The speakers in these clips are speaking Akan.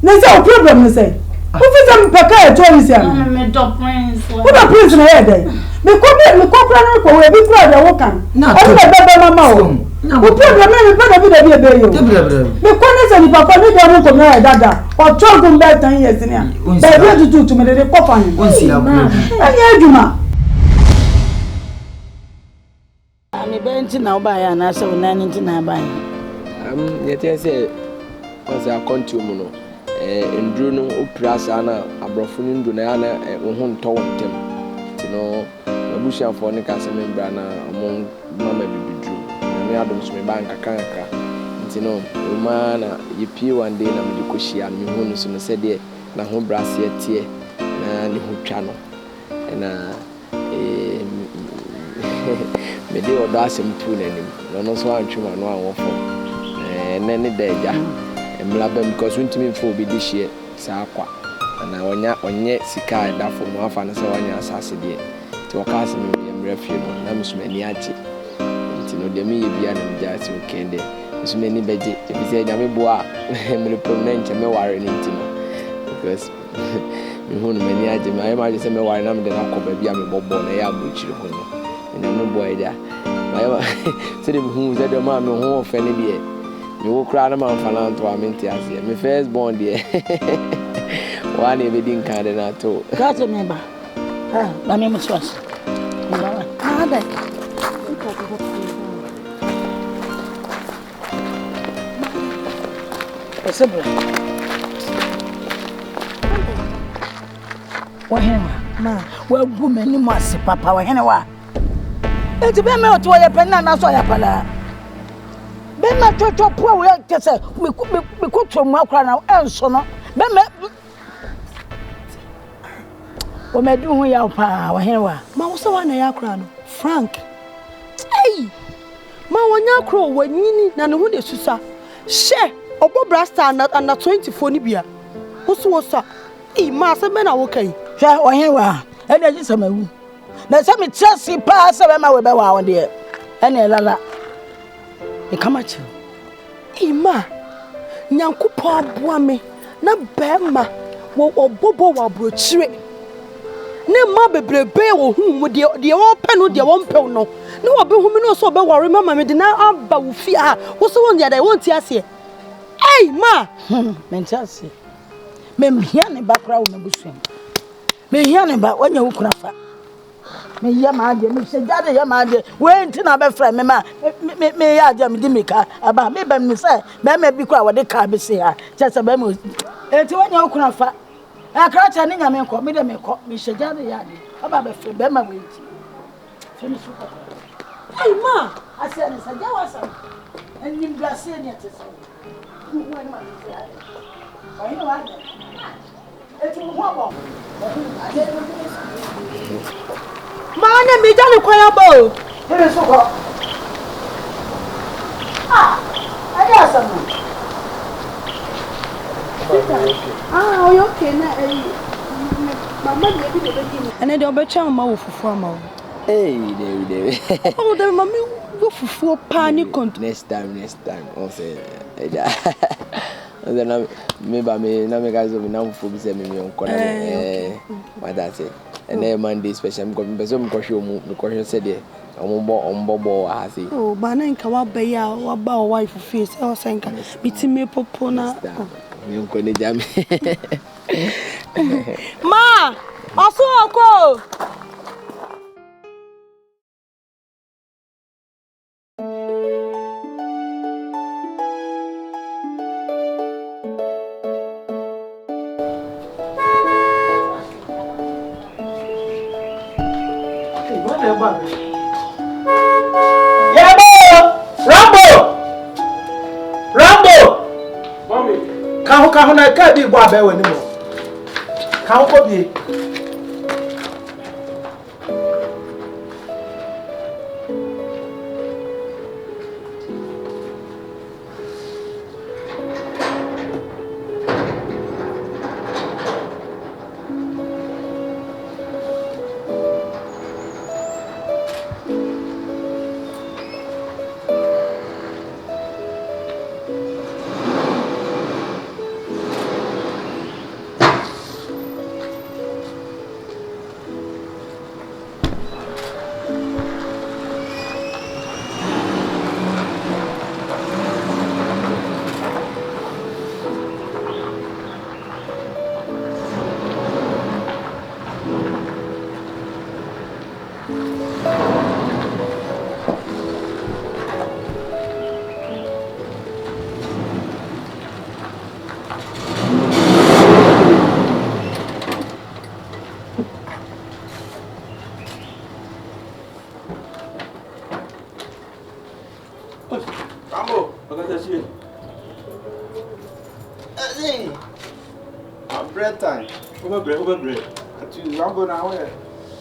No say problem no say. Who fit am peka e join say am? Me do prince. Who the prince na here dey? Me ko kra no ko we bi kra dey wo kan. Na to be mama o. Who problem me be dey be yo. Me ko ne say ni papa me dey mo ko na dada. O chogun be 10 years ni a. Be dey to me dey ko fan. Onsi akuru. Anya adwuma. Ami benti na oba ya na se wonani nti na ban. Yete say was a continue no. Ndru no oprasa na abrofo no ndu na ya na wo ho nto wontem. Ti no abusha fo ne ka se membra na among mama bibidru. Me adom so me bank kanka. Ti no ma na yepi one day na me koshia me hu no so no se de na ho brase tie na ne ho twa no. Na me de odo asem tu nanim. No so antwuma no anwofo. Ne deja. Emlabem because untimi mfo obi de hie sa akwa na onye sika da fo mo afa na se wanya asase de ti o ka se me mrefie no na musumani achi ti no de me ye bia na mja ti o kende musumani beje e bi se nyame bo a me permanent me ware ni ti no because me hu no mani aje me ma je se me ware na me de na ko ba bia me bobo na ya bo chiri ho no na no boy da ma se de hu se de ma me hu ofe ne de me wo kra na man fana to amenti ase me first born there one e be din kan de na to Ka se me ba. Ba me mo swas. Ah, dai. Possible. Wa hen ma wa gu me ni mo ase papa wa hen wa. Enti be me o to ya pen na so ya pala. Be ma toto po we kese me ko to mu akra na enso no. Be me o me du hu ya pa wa hen wa. Ma wo se wa na ya kra no. Frank. Hey. Ma wonya kra wo nyini na ne hu de susa. She obo brasta na 24 ni bia. Wo so ma se be na wo kai. Hwa wa hen wa. E de ji samawu. Na se me chesi pa se be ma we be wa won de. E na lala. E kama chi. Ima. Nyankopɔ aboa me na bema wo obobo wa brochire. Ne ma bebrebe wo hu mu de wo pɛ no de wo mpɛ no. Ne wo be hu me no so be ware mama me de na aba wo fi a. Wo so won de da won ti ase. Ei ma. Men chesi. Me mhia ne bakra wo mebusu. Me hia ne ba wanya wo kura fa. Me ya ma ade me se jade ya ma ade we nti na be fra me ma me ya ade me di me ka aba me ba me se be ma bi kura wo de ka be se ha chese be me enti wanya wo kura fa akra cha ne nyame nko me de me ko me se jade ya ade aba be fra be ma we nti fe me su ko Ei ma. ase ne se jawa sa eni mbrase ne tese wo ni ma se ha wa ni wa ade eti mo ho Mana mi jale kwaya bo. Here so go. Ade asamu. Ah, you okay na mama me bi de be. Ene de obecha mama wo fufu ama wo. hey there Oh, the mama wo fufu pa ni kont. next time on say then me ba me na me guys of me na fufu bi say me onko na what that say and then Monday special because me ko hwe mu me ko hwe say de ombo ha say Oh, ba na nka wa ba ya wa ba o wife face e o senka bitime popo na me onko ne jam ma aso oko Kaho na ka bi bo abewe ni mo. Kaho ko bi. bread time. Over bread. I'm going away.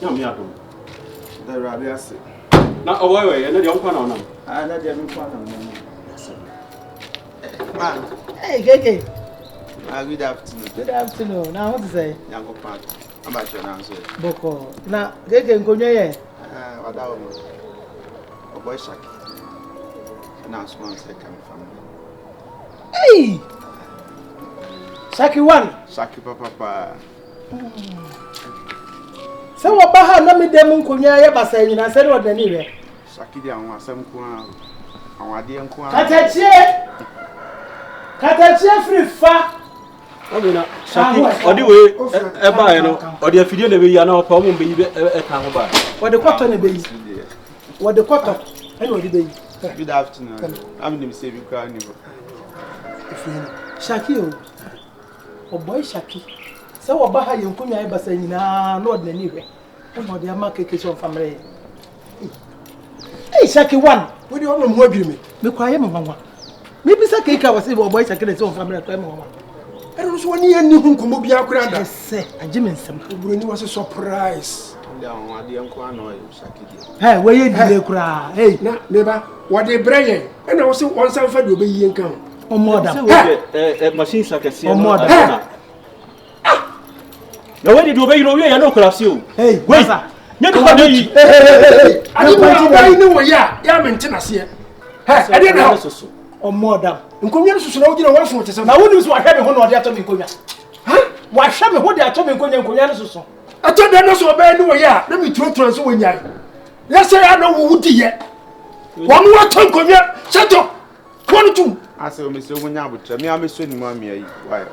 No, me at all. The rabbi said. Not away, and then the open on them. I let them in front of me. Man. Hey, Gege. Good afternoon. Good afternoon. Now, what to say? Young Pat. I'm about your answer. Boko. Now, Gege, go near. What that woman? A boy Shaki. Now, small second family. Hey! Shaki one. Shaki Papa. So, what Baha, let me dem Kunya Basay, and I said what anyway. Shaki, I want some Kuan. I want the uncle. Katachi free fa. Shaki, or the way, a buy, or the affiliate of Yana, problem be a town by. What the cotton baby? What the cotton? Anyway, the baby. Good afternoon. I'm the saving car. Shaki, oh boy, Shaki. So, what Baha, you come here by saying, Lord, anyway. Oh, they are market kitchen family. Hey, Shaki one. What do you want more dreaming? Be quiet, Mamma. Maybe Sakika was able to buy Shaki own family. I don't know any who come up here. I say, a Jimmy, some was a surprise. Hey, where you did cry? Hey, neighbor, what they bring? And I was one self to be young count. Or more than machines like a sea or more than. Now, when you do, you know, collapse you. Hey, wait, hey, I don't know, yeah, maintenance here. I didn't know. Or more than. Nkonya susu na ugina wafu tese na woni so ahwe me ho na ode ato me nkonya ha wa hwe me ho de ato me nkonya susu ato de no so ba ni wo ya na me turo so wonyai ya se ya na wo wudi ye wo mu ato nkonya seto kwonu tum ase o me se omunya abutra me ameso ni ma me ayi why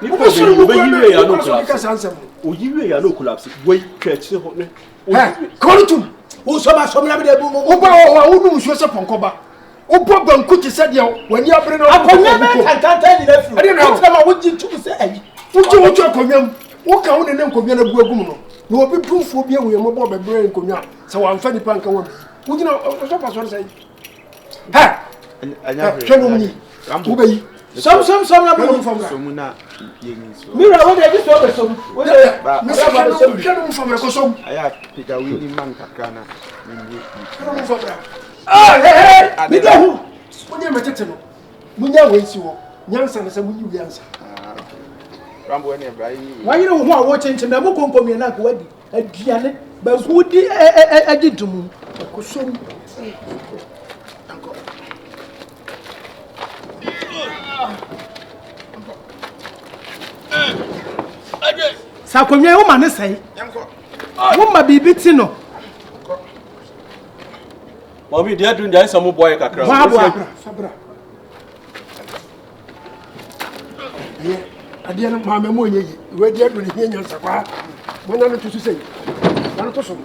ni ko be yiwe ya no collapse o yiwe ya no collapse we kretche ho ne kwonu tum wo so ba so me na be de bu wo ba wo nu so se ponkoba Opo banku ti said ya wani abre no akonya be tantanta ni na fi ade na tama woji tu se ayi woji akonya wo ka wo ne nkonya na bu agum no na obi proof obi ewe mo bo be bre nkonya se wa mfa nipa nka wo woji na so pa so say ha anya hwe no ni wo be yi som na bu fam so mu na yemi so mira wo de bi so be som wo de mi sa ba som hwe no fam ko som aya pika wi ni man kakana ni hwe no fam hey, me go. Onye metete no. Munya wensi wo. Nyansa na se munyi wiansa. Rambo ene brai. Wa yire wo ho a wo chenche na mo konkomi na ko wadi. Aduane ba hudi agidumu. Kosom. Sakonwe wo ma ne sai. Yanko. Wo ma bibi ti no. Mami, they are doing that. Some boy kakra. Sabra. Yeah, adia na mama mo nyi. We dia do ni hianya sakwa. Mo na no to say. Dan to so.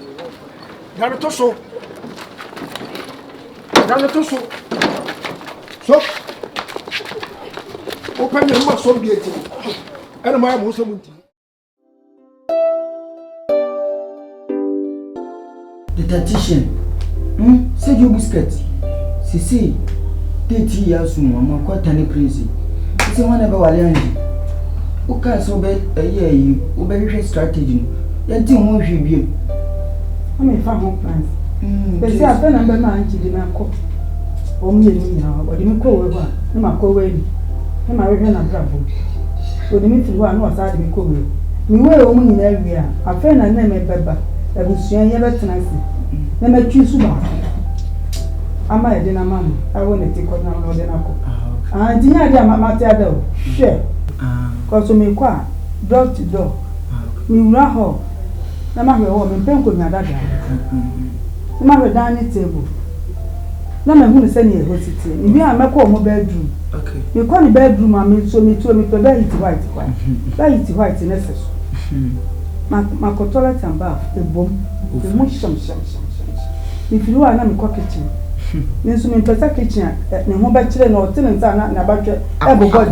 So. Open your mouth so be it. Ana ma mo so munti. The tactician. C'est du bousquet. C'est 30 years mama kwata ne prince. C'est one ebe wale anji. O ka so be yi, o be hwe strategy no. Yanti ho hwe biem. O me fa ho plans. Be se afa na be ma anji di na ko. O mi ni na, o di mi ko we ba. Ni ma ko we ni. Ni ma hwe na bravo. O di mi ti wa no sa di mi ko we. Mi we o mu ni na wi a. Afa na na me beba. Ebusuan ye betena si. Na ma twi su ba. Ama e dina mama. I won it ko na no de na ko. Anti nya dia mama te ada o. Hwe. Ko so me kwa door to door. Mi wura ho. Na ma hwe wo me penko nya dada. Na ma hwe dining table. Na me hu ni se ni e hositi. Ni bi a me ko mo bedroom. Okay. Me ko ni bedroom a me so me to me pe ba hit white kwa. Ba hit white na se so. Ma ko toilet and bath e bom. E mu sham. If you are na me ko kitchen. Me so me pesa kitchen ne ho ba kire na o tene nza na ba twa e bo god.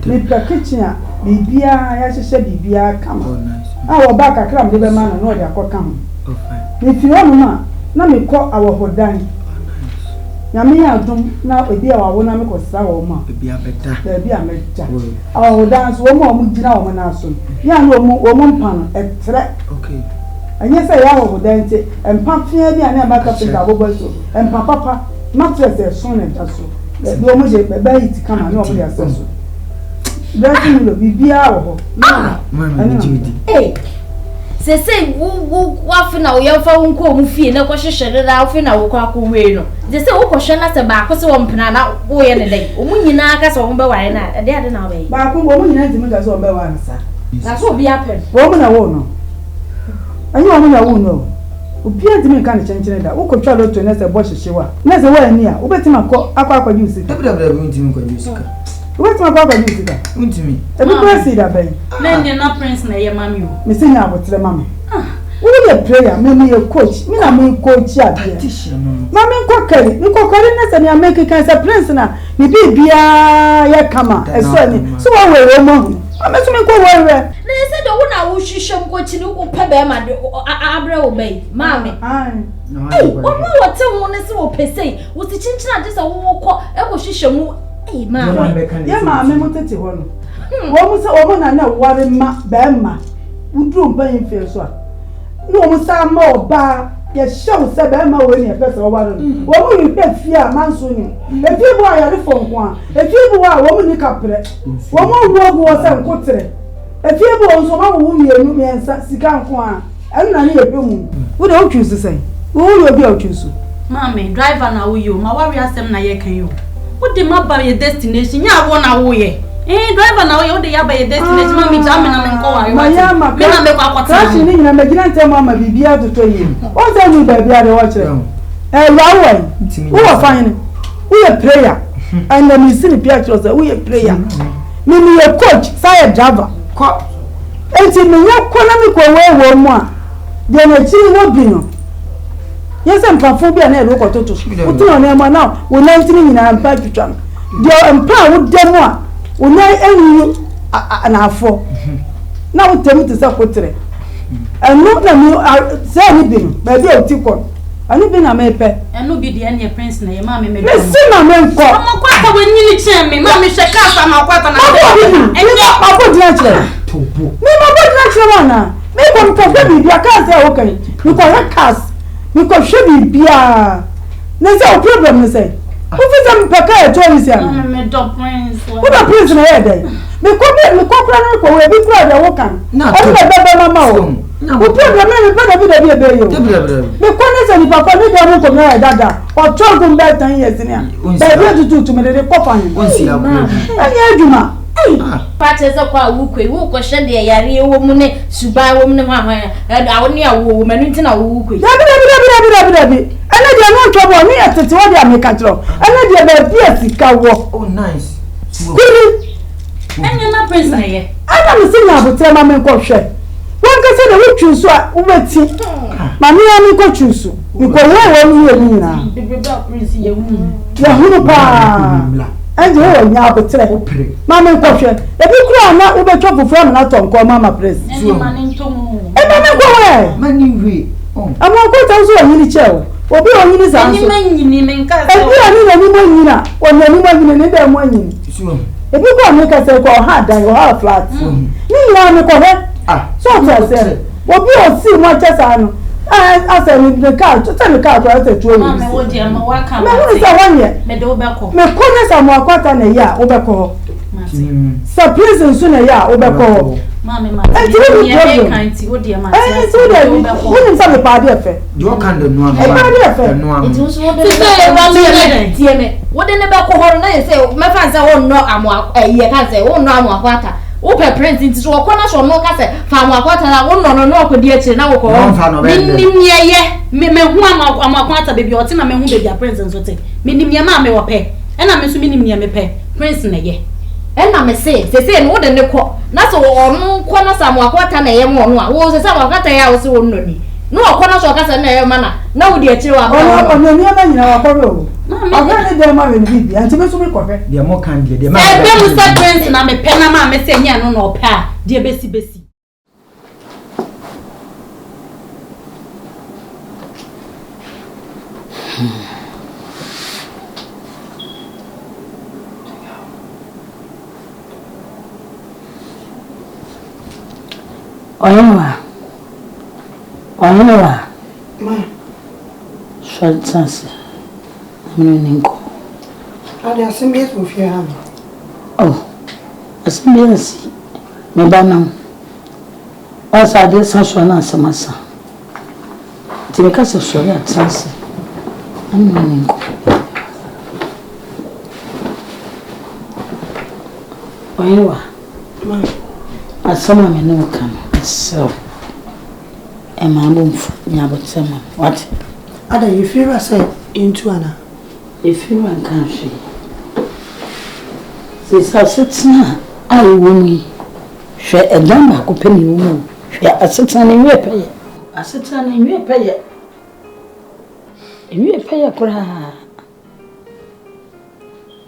Me pa kitchen a bibia ya hyehyɛ bibia kama. Oh nice. Ah wo ba kakra me be ma na no de akɔ ka ho. Oh fine. Me fi wo no na me ko awo hodan. Oh nice. nyame ya dum na ebi a wawo na me ko sa wo ma ebi abeta ebi ameta awo dance wo ma mu gina wo na so ya na wo mu mpa no etre okay anya say ya wo dance empa fia bi ana ba ka pita bo so empa papa mattress e so na ta so ebi wo mu je be hit kama na wo ya so dressing lo bibia wo ho mama jidi Say wafina wo yamfa wo nko mu fie na kwahwehwere da wafina wo kwa akwe no je say wo kwhwe na se ba akose wo mpena na wo ye ne dai omu nyina aka se wo be ware na ade na wo ba ko wo mu nyina ntimi ka se wo be ware sa na so obi apen wo mu na wo no anyi wo mu na wo no obi ntimi ka ne chenchere da wo kwtwa loto na se bo hyehyewa na se wo ani a wo betima akwa juice dabra ntimi kwa juice ka wo betima akwa juice ka ntimi ebi ko si da ben na ndi na prince na ye mami o me sinya abotre mami wo ye prayer me ye coach me na me coach ade mami kokari mi kokari na se me make kan se prince na ni bibia ye kama eso ni so wo we mo ame so me ko wo we na se do wo na wo hwehwem ko chi ni wo pe be ma de abra wo be mami wo mo wote wo ne se wo pesei wo ti chinchina de se wo ko e ko hwehwemu mami ye mami mo tete ho no wo mo se wo mo na ware ma be ma udru mpa yin fe so a no mo sa ma oba ye show se be ma we ni e pese wo ware wo mo ni pe fia manso ni e fi bo ayare fo nko a e fi bo a wo mo ni kapre wo mo wo wo se nkotre e fi bo nso ma wo mienu miensa sika nko a en na ni e pe mu wo de o twusu se wo yo bi o twusu mami driver na wo yo ma wari asem na ye kan yo wo de ma ba ye destination nya wo na wo ye driver na wo de ya ba ye destination mami jam na me nko wa yo me na me kwa kwata crash ni nyina me gina ntem ama bibia toto yi o se ni ba bia de wo kire yawo wo fine wo ye prayer and me see the picture say wo ye prayer me ye coach say driver ko enti me ye ko na me ko we mu a de na chi wo bi no yes mpafo bia na e ro ko toto wo tu na ma na wo na ntini nyina mpa twitwa de mpa wo de mu a una enyu na afọ na wo temu te se kotre enu na mi se ni bi ba bi o ti ko ani bi na me pe enu bi de ene prince na ye ma me me si na me nko mo kwata we nyini chen me ma me hwe kasa ma kwata na enye ma bo di na chere tobo mi ma bo di na chere na me ko mka be bi bia ka se o kan mi ko he kas mi ko hwe bi bia na se o problem ni se o fi se mpeka e to ri se na me do prince wo da prince na ye dey me ko kra na ko we bi kra de wo kan o be be mama o o problem me pe da bi ebe yo me ko na se ni papa ni de mo ko na dada o to go be 10 years ni a be bi tutu me de ko fa ni on si abro anya aduma Pate za kwa wukwe wuko shende ya yari wo mu ne suba wo mu ne hwa awoni awo manu ntina wukwe dabi ana dia no twobo ni atete wo dia me katro ana dia ba bia sika wo oh nice kuri anya na prince na ye ana me sinya abotre ma me ko hwe won ka se na wo twusu a wo beti ma me ya me ko twusu mi ko wo mu ye ni na bebe prince ye wu ya hunu pa anje wo nya abotre mama ko hwe ebi kura na wo betwa fofo na tonko mama press eni mani ntomu mama ko we mani we ama ko ta so yini cheo obi o yini sa so eni manyini me nka se ebi ani na ni mo nyina o na ni mo nyina ni da mo nyini ebi ko me ka se ko ha dan o ha flat ni nyina me ko he so ta se obi o si mo cha sa no asa ni de ka to tell ka to asa tuo mama wo dia ma wa ka me wo sa wanye me de wo be ko me ko na sa mo akwata na ya wo be ko surprise nso na ya wo be ko mama ma e ye be kan ti wo dia ma ti so de wo nim sa me pa de efe do kan de no e pa de efe eti wo so wo de tie me wo de ne be ko horo na ye se me fa se wo no amo ye ka se wo no amo akwata wo pe print nti so ko na so no ka se fa amo akwata na wo no no ko di echi na wo ko nim ye me hu amo akwata bebi o ti na me hu bebi a prince nso te me nim ye ma me wo pe e na me so me nim ye me pe prince na ye e na me se no wo de ne ko na so onu ko na sa amo akwata na ye mo no a wo se sa amo akwata ya wo se wo no ni no ko na so ka se na ye ma na wo di echi wa ba no ni ma nyina wa ko ro aga ne de ma we bibi anti me so me ko fe de mo kan de ma e be mu sa prince na me pe na ma me se nya no no pa de besi Oyewa. Ma. Shantance. Ninko. Ade asembie so fie ha. Oh. Asembie si. Me ba nam. Asa de sanso na asamasa. Ti me ka so so ya transe. Ninko. Oyewa. Ma. Asama me no kan. So. Emabumfu nyabotema. What? Ada you feel say into ana. If you want country. This assetna I wumi. She edam ba ko pani wumu. She assetna ni we peye. Assetna ni we peye. Ewe peye kura.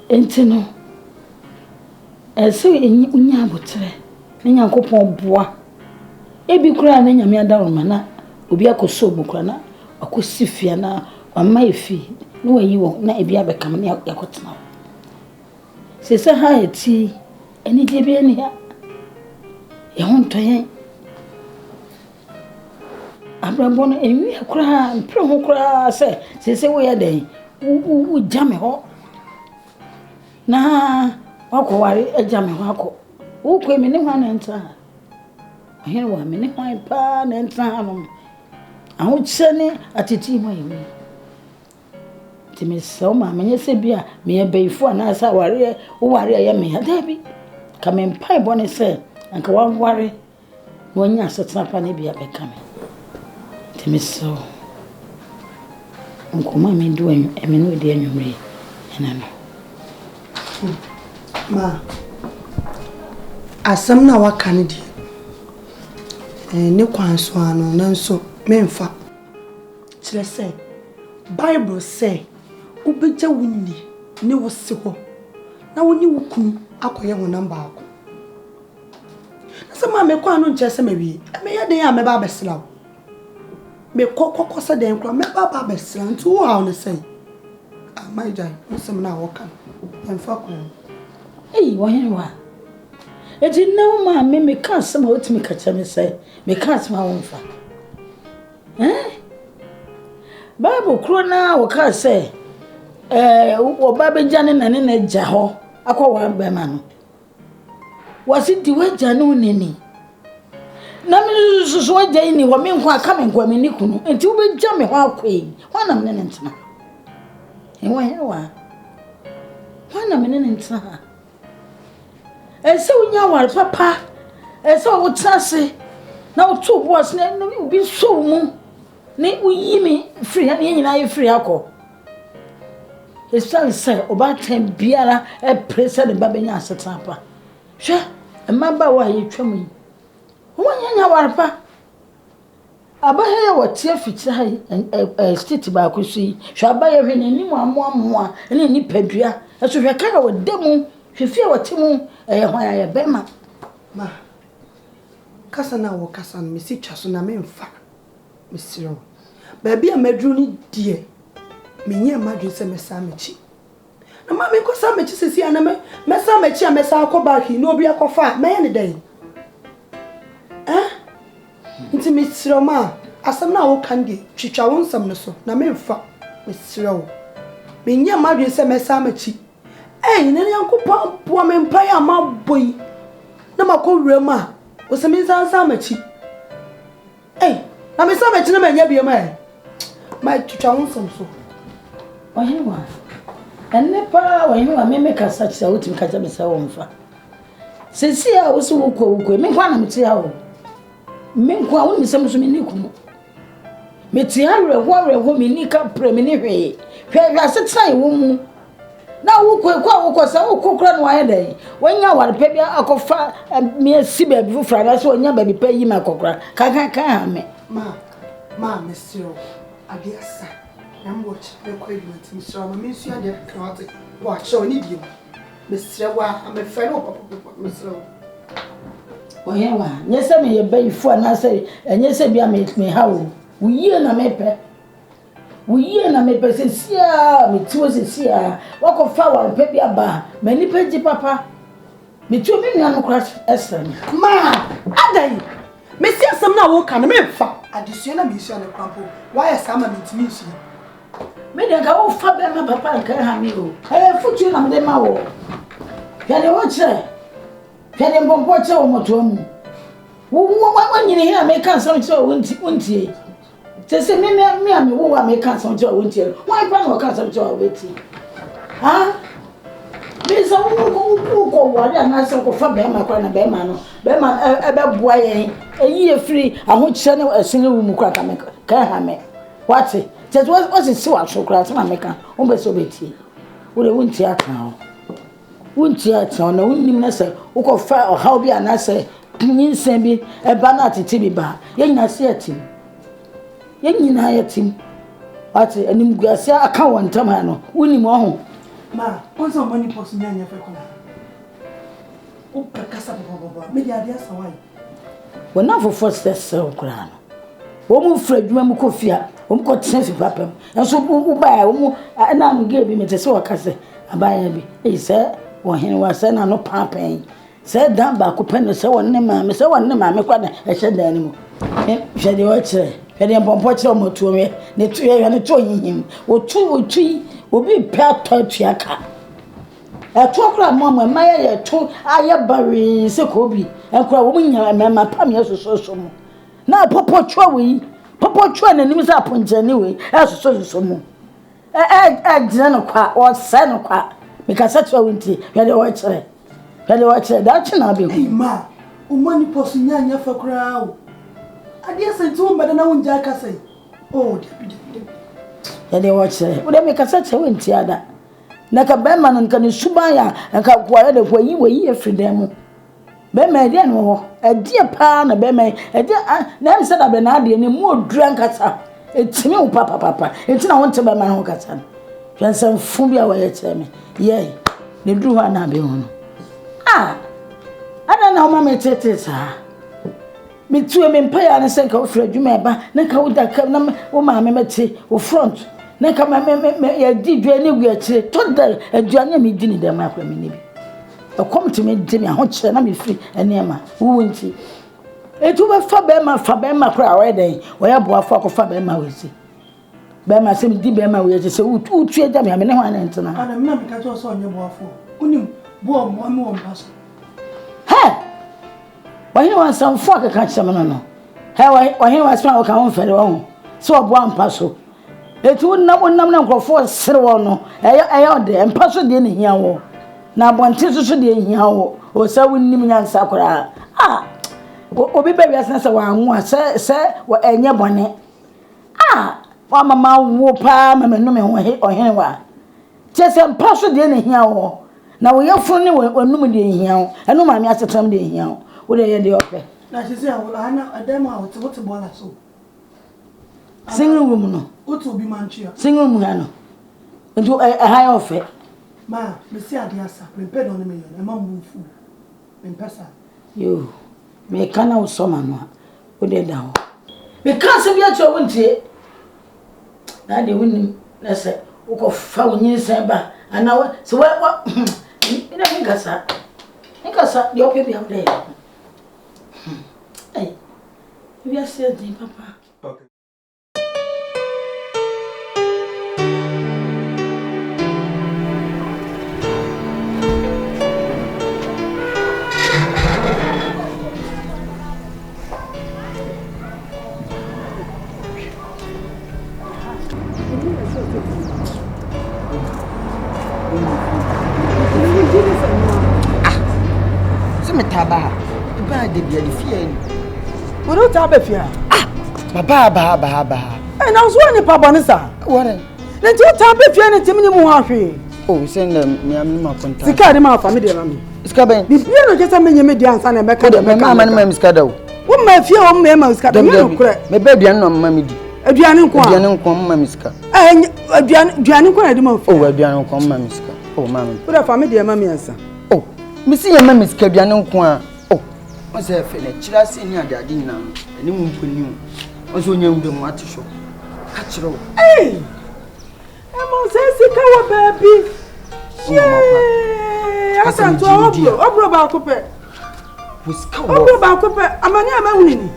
Entino. Ese unya abotre. Ne Nyankopon boa. Ebi kura na nyame adaroma na obi akoso mu kura na akosifia na wama efi no wayi wo na ebi abekam na yakotena. Sese ha eti eni de bi eni ha. Ye hontoyen. Abrabo no eni kura mpre ho kura se sese wo ya den wo jame ho. Na wakoware ejame ho akọ. Wo kọ emi ne ho na nta. Here wa me ne hwan pa na ntra anom aho kyene ateti ho yemi ti me so ma menye se bia me ye baifu ana sa ware wo ware ye me da bi ka me mpai bone se anka wa ware no nya setna pa ne bia be ka me ti me so nkoma me do emi no de anwumre ena no Ma. Asam na waka ne di. Ne kwanso ano nanso memfa kire se Bible say ubeja wunni ne wosi ho na woni wukunu akoye ho namba ako sama me kwa no nche se mewie me ya den ya me ba besla me kokoko se den kra me ba besla ntu wo ha ne sei amai jai nsem na woka memfa ko wo henwa eti na ma me ka sama otimi ka chame say me ka sama wonfa Bible kro na wo ka say wo ba be jane na ne na ja ho akwa be ma no wasi di we jane uneni na me so ja ni wo me nko aka me nko me ni kunu enti wo be ja me ho akwai ho na me ne ntena enwa hewa ho na me ne ntena ese unya war papa ese wo tsase na wo tu boss na bi so mu ne uyi mi free na nyina ye free akọ ese se oba tan biara e pressure de babenya asetapa hwe emaba wa ye twam wo nya war pa abahe ye wotie fikyira ha state ba akosi hwe abaye hwe ne ni mu amoamoa ne ni padua eso hwe ka wo demu hwe fie wotimu hwan ya bema ma kasa na wo kasa no mesi twaso na memfa mesiro baabi a madru ni die menye madru se mesa mechi na ma me ko sa mechi sesi ana mesa mechi a mesa akọ hi no obi akọfa me ne den nti mesiro ma asam na wo kan die twitwa wo nsam no so na memfa mesiro menye madru se mesa mechi ne Nyankopon po me mpa ya maboi na makowura ma o se mi sansa machi na me sa machi na manya bia ma twitwa wonsam so ohewa enne pa ohewa me kasa kisa utim kaja me sa wonfa sesi a wo so wukọ me kwa na meti ha wo me kwa wo mi sam so me ni kuno meti ha reho me ni ka pre me ni hwe asetran wo mu na wukọ sa wukọkra no aye dai wanya war pe bia akofa me si ba bi fufra na so wanya ba bi pe yi ma kokra ka ha me ma mesiro abiasa na mbo che ko yi mati mesiro ma me su ade krate wa che oni bi mesiro wa am fe no papa mesiro oyewa nyese me ye bayifu na say nyese bia me ha wo uye na me pe Uye na me pese sia me tuo se sia wako fa war pe bia ba mani peji papa me tuo me nua no kra esen ma adai Me see asem na wo kan me fa. Adesua na me isi on kwampo. Why is sama mentimi isi? Me de ga wo fa be ma papa nka ha mi o. Futu na me de ma wo. Hwede wo kire. Hwede mbompo kire wo moto mu. Wo nyine hia me kan sam kire wo ntie. Se me wo wa me kan sam kire wo ntie. Why pa no kan sam kire wo beti? Ha? Me so wo wari na se ko fa be ma kwa na be ma no. Be ma ebe boa yen. Eyi free aho kire ne asini wo mu kwa ka ha me. What? Just what is so actual na meka o be so beti wo de wunti aka na wunnim na se wo ko fa o how bi ana se nyinsen bi e ba na tete bi ba ye nyina se atim ye nyina ya tim what anim guase aka wontam ha no wunnim o ho ma on so money post me anya fe ko o kasa baba me dia dia sawai wona for first so kra no wo mu fradwuma mu kofia wo mu ko tsefi papam enso wo ba wo mu na mu ge bi metese wo kase abaya bi e se wo hen wa se na no papen se dan ba ko pen se wo ne ma me se wo ne ma me kwa na e hye dan ni mu hwede wo kire hwede mpompo kire mo tuo me ne tuye ne to yihim wo tu obi pa to tuaka e to kra mo ma ye to aye bari se ko bi en kra wo mu nya ma pam ye so mu na popo chwa na nim za ponjani we so mu gina no kwa o se no kwa me ka sa chwa winti hwede wo kire da chi na be hu ma o money post nya fa kra o ade asenti wo mbada na wo nja ka sai oh hwede wo kire wo de me ka sa chwa winti ada na ka be ma no nka ni suban ya nka kwa de kwa yi we afridem be ma de no ho adie pa na be ma adie na em se da be na ade ni mu odura nkasa etimi wo papa enti na wonte be ma ho kasa hwensan fu bia wo ye kire me ye ne duru ha na be ho no ana na o ma me tete sa me tuwe me mpa ya na se nka wo fra dwuma ba na nka wo da ka na wo ma me mete wo front na nka me ya di dwa ni gu akire to da aduane me di ni da ma akwa me ni bi come to me Jimmy I want na me free enema wo nti etu ba fa be ma kra we den wo ya bo afa ko fa be ma we si be ma se me di be ma we je se utu eja me ne ho ana ntena ana me na me ka to so onye bo afo unim bo mo me wo mpa so wa hin wa san fo ka cha me no wa hin wa san o ka won fere wo so bo ampa so etu nam na nkrofo sere wo no eyo de mpa so de ne hia wo na bonte so de hia wo o sa wonnim nyansa kora obi ba wiase na wa anwo se wo enye bone wa mama wo pa mama no me ho ohen wa chese mpa so de ne hia wo na wo yefun ne wonum de hia wo enu ma me asetam de hia wo wo de ye de ope na chese ya wo ana adema wo te bola so single room no otu obi manchia single room no ntu high ofe ma me si ade asa me pe no me yo e ma mu fu me pesa yo me kana wo so ma no wo de da ho me kan se bia cho wontie na de wonim na se wo ko fa wonyin se ba ana wo se wa ina ngasa de ope bia de bia se de papa okay. Taba ba de bia de fie ni wo do ta ba fie ba na so ni pa bone sa wore na ti ta ba fie ni timi ni mu ha hwe o se na mi am ma konta sika de ma fa me de na me sika ben bi bia no kesa menye me de ansa na be ka de ma ma sika da wo ma fie wo ma sika de me no kure me be aduane no ma me di aduane nko ma me sika aduane nko na de ma fie o aduane nko ma me sika o ma me wo da fa me de ma me ansa misi ya mama sika bia nko a o se fe na kira se ni ade ade nyina ani mu mponi o so nya ndu mu ate sho ka kira o mo se sika wa baby asa to obro ba ko pe Wusika obro ba ko pe amani ama huni ni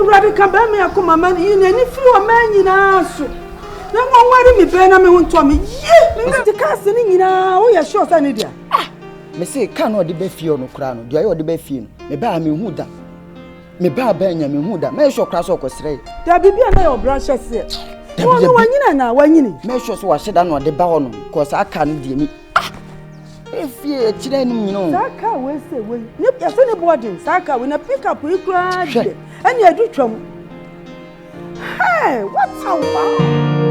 Uradi ka ba me akoma man yi na ni firi o man nyina so. Na mo wari me be na me hunto me. Ye, me ti ka se ni nyina wo ya sure sa ni dia. Me say ka no de be fie no kra no. Dia yo de be fie no. Me ba me hu da. Me ba nya me hu da. Me sure kra so kwesere. Da bibia na your branch se. Wo no wanyina na wanyini. Me sure so wa hye da no de ba ho no. Cause aka no de mi. Efie chire ni nyino. Saka we say we. Ni ya se ni boarding. Saka we na pick up we kra de. Anya du twam. Hey, what's up?